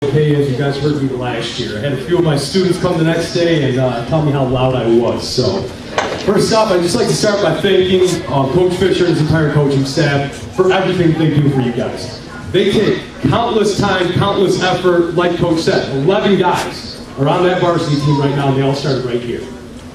Okay, as you guys heard me last year, I had a few of my students come the next day and tell me how loud I was. So, first off, I'd just like to start by thanking Coach Fisher and his entire coaching staff for everything they do for you guys. They take countless time, countless effort, like Coach said. 11 guys are on that varsity team right now, and they all started right here.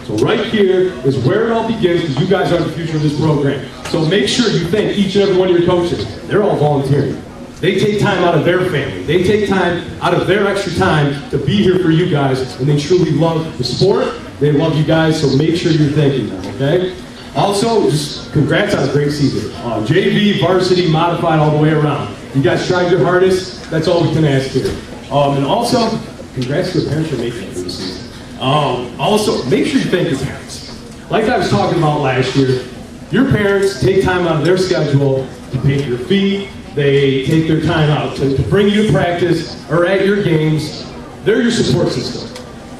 So right here is where it all begins, because you guys are the future of this program. So make sure you thank each and every one of your coaches. They're all volunteering. They take time out of their family. They take time out of their extra time to be here for you guys, and they truly love the sport. They love you guys, so make sure you're thanking them, okay? Also, just congrats on a great season. JV, varsity, modified, all the way around. You guys tried your hardest. That's all we can ask here. And also, congrats to the parents for making it through the season. Also, make sure you thank your parents. Like I was talking about last year, your parents take time out of their schedule to pay for your feet. They take their time out to bring you to practice or at your games. They're your support system.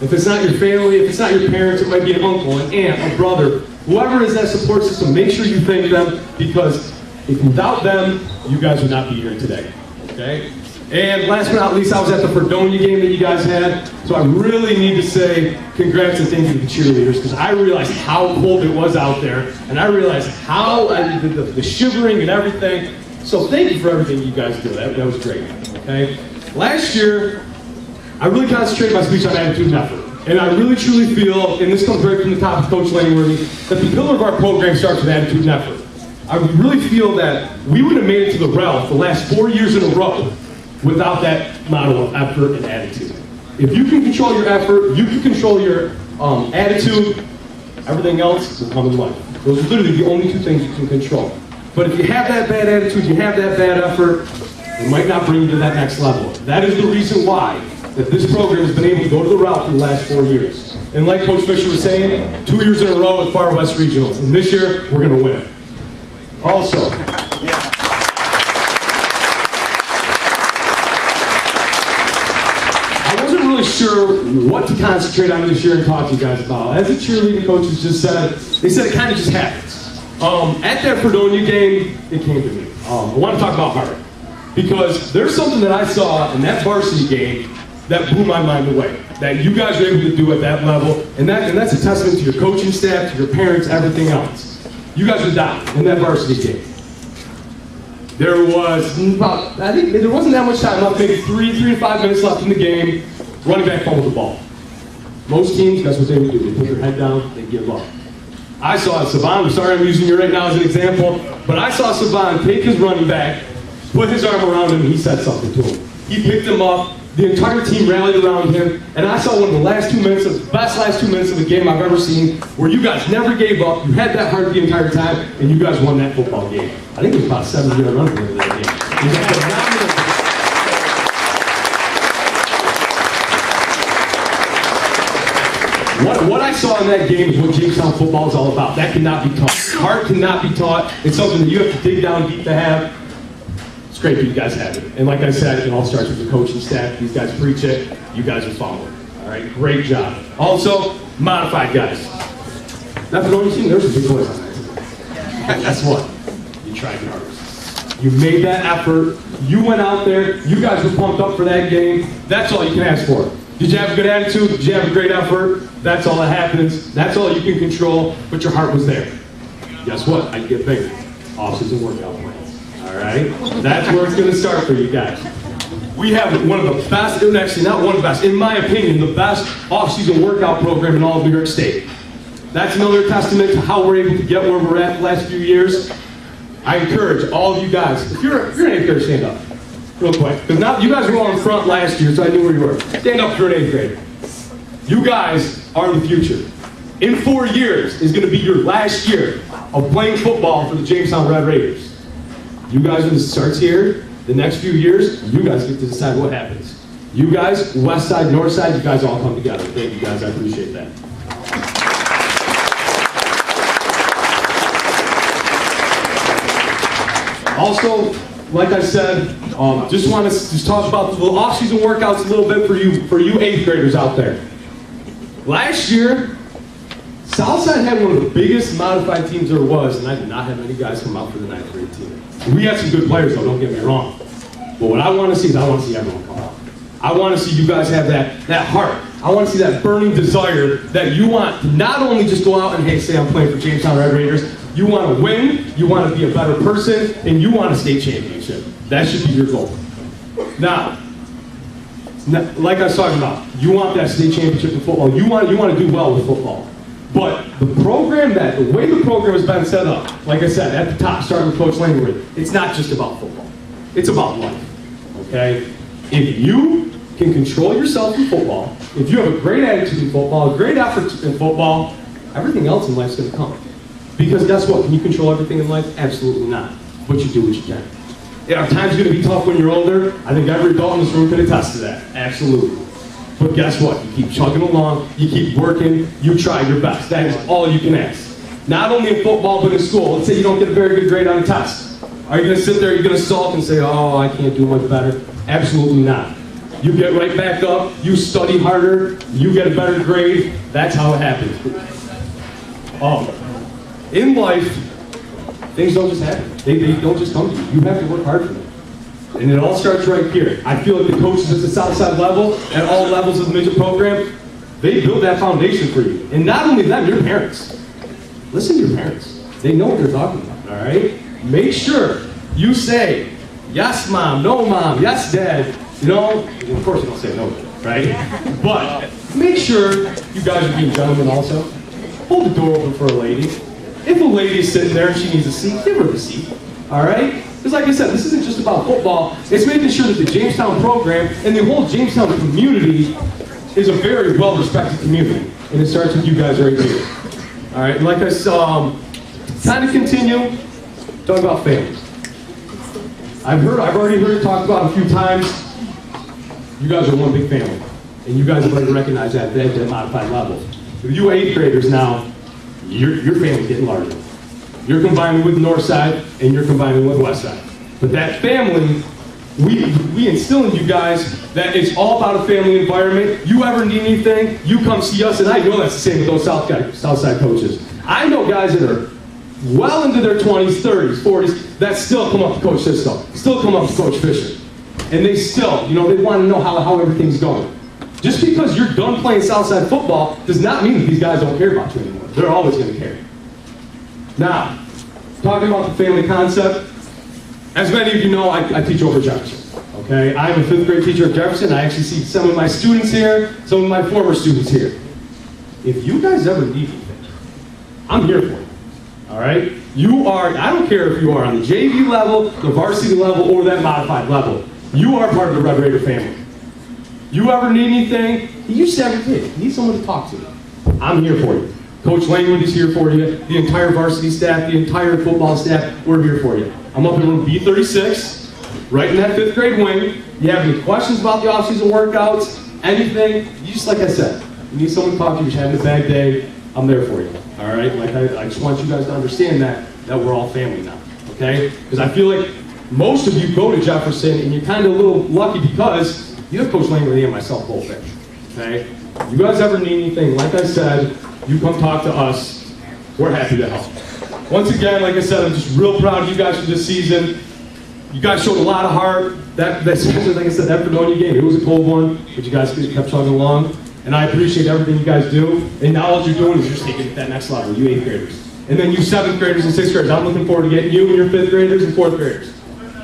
If it's not your family, if it's not your parents, it might be an uncle, an aunt, a brother. Whoever is that support system, make sure you thank them, because if without them, you guys would not be here today. Okay? And last but not least, I was at the Fredonia game that you guys had, so I really need to say congrats and thank you to the cheerleaders, because I realized how cold it was out there, and I realized how the shivering and everything. So thank you for everything you guys do. That was great. Okay? Last year, I really concentrated my speech on attitude and effort. And I really truly feel, and this comes right from the top of Coach Langworthy, that the pillar of our program starts with attitude and effort. I really feel that we would have made it to the REL the last 4 years in a row without that model of effort and attitude. If you can control your effort, you can control your attitude, everything else will come in life. Those are literally the only two things you can control. But if you have that bad attitude, you have that bad effort, it might not bring you to that next level. That is the reason why that this program has been able to go to the route for the last 4 years. And like Coach Fisher was saying, 2 years in a row with Far West Regionals. And this year, we're going to win it. Also, I wasn't really sure what to concentrate on this year and talk to you guys about. As the cheerleading coaches just said, they said it kind of just happens. At that Fredonia game, it came to me. I want to talk about heart, because there's something that I saw in that varsity game that blew my mind away, that you guys were able to do at that level, and that's a testament to your coaching staff, to your parents, everything else. You guys were down in that varsity game. There was about, I think there wasn't that much time left, maybe 3 to 5 minutes left in the game. Running back fumbled the ball. Most teams, that's what they would do. They put their head down, they give up. I saw Savan, I'm sorry I'm using you right now as an example, but I saw Savan take his running back, put his arm around him, and he said something to him. He picked him up, the entire team rallied around him, and I saw one of the best last 2 minutes of the game I've ever seen, where you guys never gave up, you had that heart the entire time, and you guys won that football game. I think it was about a 7-yard run at the end of that game. It was a phenomenal. What I saw in that game is what Jamestown football is all about. That cannot be taught. Heart cannot be taught. It's something that you have to dig down deep to have. It's great that you guys have it. And like I said, it all starts with the coaching staff. These guys preach it. You guys are following. All right, great job. Also, modified guys. Not for only team, there's some big boys on that team. Guess what? You tried your hardest. You made that effort. You went out there. You guys were pumped up for that game. That's all you can ask for. Did you have a good attitude? Did you have a great effort? That's all that happens. That's all you can control, but your heart was there. Guess what? I get bigger. Off-season workout plans. All right? That's where it's going to start for you guys. We have one of the best, actually not one of the best, in my opinion, the best off-season workout program in all of New York State. That's another testament to how we're able to get where we're at the last few years. I encourage all of you guys, if you're an 8th grader, stand up. Real quick, because now you guys were all in front last year, so I knew where you were. Stand up if you're an 8th grader. You guys are the future. In 4 years is going to be your last year of playing football for the Jamestown Red Raiders. You guys, when it starts here, the next few years, you guys get to decide what happens. You guys, west side, north side, you guys all come together. Thank you guys, I appreciate that. Also, like I said, just want to talk about the off-season workouts a little bit for you 8th graders out there. Last year, Southside had one of the biggest modified teams there was, and I did not have many guys come out for the 9th grade team. We had some good players, though, don't get me wrong. But what I want to see is I want to see everyone come out. I want to see you guys have that heart. I want to see that burning desire that you want to not only just go out and, hey, say I'm playing for Jamestown Red Raiders. You want to win, you want to be a better person, and you want a state championship. That should be your goal. Now, like I was talking about, you want that state championship in football. You want to do well with football. But the way the program has been set up, like I said, at the top, starting with Coach Langworthy, it's not just about football. It's about life, okay? If you can control yourself in football, if you have a great attitude in football, a great effort in football, everything else in life is going to come. Because guess what? Can you control everything in life? Absolutely not. But you do what you can. Are times going to be tough when you're older? I think every adult in this room can attest to that. Absolutely. But guess what? You keep chugging along, you keep working, you try your best. That is all you can ask. Not only in football, but in school. Let's say you don't get a very good grade on a test. Are you going to sit there, you're going to sulk and say, oh, I can't do much better? Absolutely not. You get right back up, you study harder, you get a better grade. That's how it happens. In life, things don't just happen. They don't just come to you. You have to work hard for them. And it all starts right here. I feel like the coaches at the Southside level, at all levels of the midget program, they build that foundation for you. And not only them, your parents. Listen to your parents. They know what they're talking about, all right? Make sure you say, yes, mom, no, mom, yes, dad. You know, of course you don't say no, right? But make sure you guys are being gentlemen also. Hold the door open for a lady. If a lady's sitting there and she needs a seat, give her the seat, all right? Because like I said, this isn't just about football. It's making sure that the Jamestown program and the whole Jamestown community is a very well-respected community. And it starts with you guys right here. All right, like I saw, kind of continue, talk about families. I've already heard it talked about a few times. You guys are one big family. And you guys have already recognized that at that modified level. With you 8th graders now, your family's getting larger. You're combining with Northside and you're combining with Westside. But that family, we instill in you guys that it's all about a family environment. You ever need anything, you come see us, and I know that's the same with those Southside coaches. I know guys that are well into their 20s, 30s, 40s, that still come up to Coach Sisto, still come up to Coach Fisher. And they still, they want to know how everything's going. Just because you're done playing Southside football does not mean that these guys don't care about you anymore. They're always going to care. Now, talking about the family concept, as many of you know, I teach over Jefferson. Okay, I'm a 5th grade teacher at Jefferson. I actually see some of my students here, some of my former students here. If you guys ever need anything, I'm here for you. All right? I don't care if you are on the JV level, the varsity level, or that modified level. You are part of the Red Raider family. You ever need anything, you just have a kid. You need someone to talk to. I'm here for you. Coach Langwood is here for you. The entire varsity staff, the entire football staff, we're here for you. I'm up in room B36, right in that 5th grade wing. You have any questions about the off-season workouts, anything, you just, like I said, you need someone to talk to, you're just having a bad day, I'm there for you. All right? Like I just want you guys to understand that we're all family now. Okay? Because I feel like most of you go to Jefferson and you're kind of a little lucky because you have Coach Langwood and myself both there. Okay? You guys ever need anything, like I said, you come talk to us. We're happy to help. Once again, like I said, I'm just real proud of you guys for this season. You guys showed a lot of heart. Especially, like I said, that Fredonia game, it was a cold one, but you guys kept chugging along. And I appreciate everything you guys do. And now all you're doing is just taking it to that next level, you 8th graders. And then you 7th graders and 6th graders. I'm looking forward to getting you and your 5th graders and 4th graders.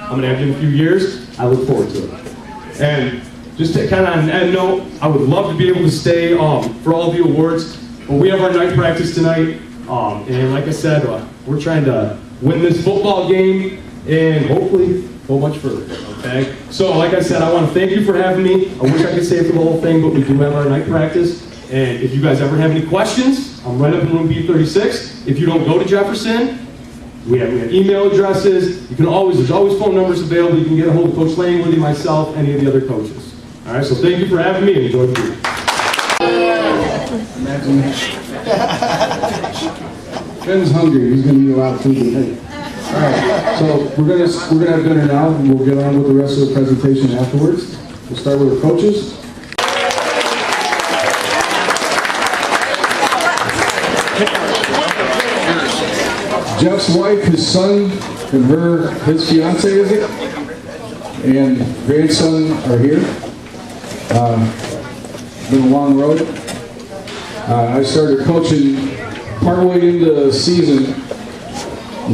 I'm going to have you in a few years. I look forward to it. And just to kind of on that note, I would love to be able to stay for all the awards. But we have our night practice tonight, and like I said, we're trying to win this football game and hopefully go much further, okay? So like I said, I want to thank you for having me. I wish I could stay for the whole thing, but we do have our night practice. And if you guys ever have any questions, I'm right up in room B36. If you don't go to Jefferson, we have email addresses. There's always phone numbers available. You can get a hold of Coach Langworthy, myself, any of the other coaches. All right, so thank you for having me and enjoy the food. Imagine Ben's hungry. He's going to eat a lot of food tonight. All right, so we're gonna have dinner now, and we'll get on with the rest of the presentation afterwards. We'll start with the coaches. Jeff's wife, his son, and his fiance, is it? And grandson are here. Been a long road. I started coaching partway into the season.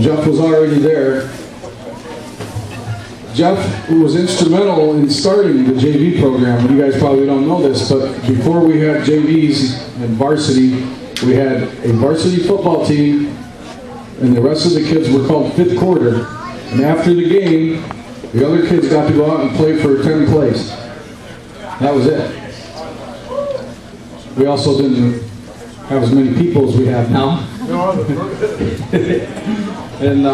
Jeff was already there. Jeff was instrumental in starting the JV program. You guys probably don't know this, but before we had JVs and varsity, we had a varsity football team, and the rest of the kids were called fifth quarter. And after the game, the other kids got to go out and play for 10th place. That was it. We also didn't have as many people as we have now. And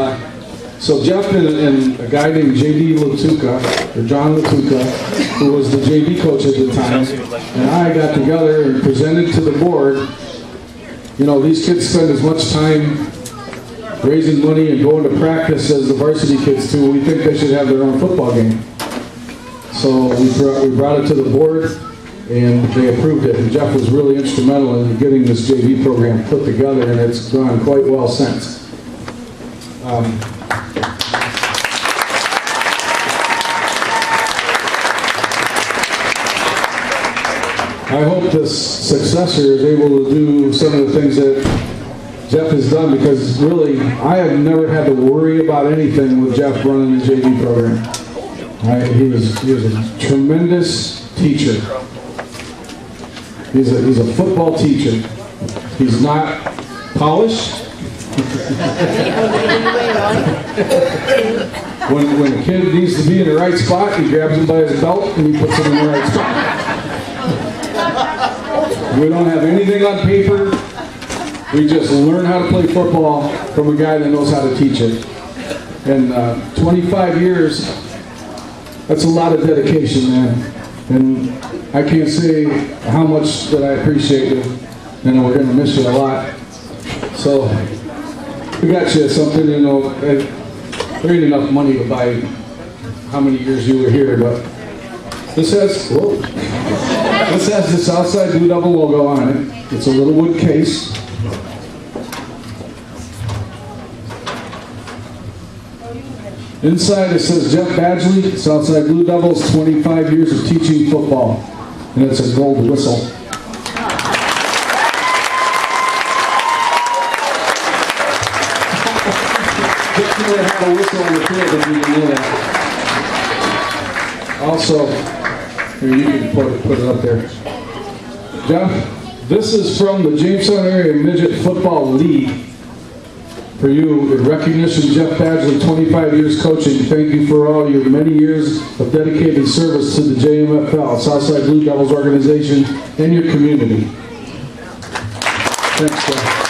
so Jeff and a guy named J.D. Latuca, or John Latuca, who was the JV coach at the time, and I got together and presented to the board, you know, these kids spend as much time raising money and going to practice as the varsity kids do. We think they should have their own football game. So we brought it to the board, and they approved it. And Jeff was really instrumental in getting this JV program put together, and it's gone quite well since. I hope this successor is able to do some of the things that Jeff has done, because really, I have never had to worry about anything with Jeff running the JV program. He was a tremendous teacher. He's a football teacher. He's not polished. When a kid needs to be in the right spot, he grabs him by his belt and he puts him in the right spot. We don't have anything on paper. We just learn how to play football from a guy that knows how to teach it. And 25 years, that's a lot of dedication, man. And I can't say how much that I appreciate it. And we're going to miss you a lot. So we got you something, you know. There ain't enough money to buy how many years you were here, but this has the Southside Blue Devil logo on it. It's a little wood case. Inside it says Jeff Badgley, Southside Blue Devils, 25 years of teaching football. And it's a gold whistle. Jeff never had a whistle on the field, if you didn't know that. Also, here, you can put it up there. Jeff, this is from the Jamestown Area Midget Football League. For you, in recognition, Jeff Badgley, 25 years coaching. Thank you for all your many years of dedicated service to the JMFL, Southside Blue Devils organization, and your community. Thanks, Jeff.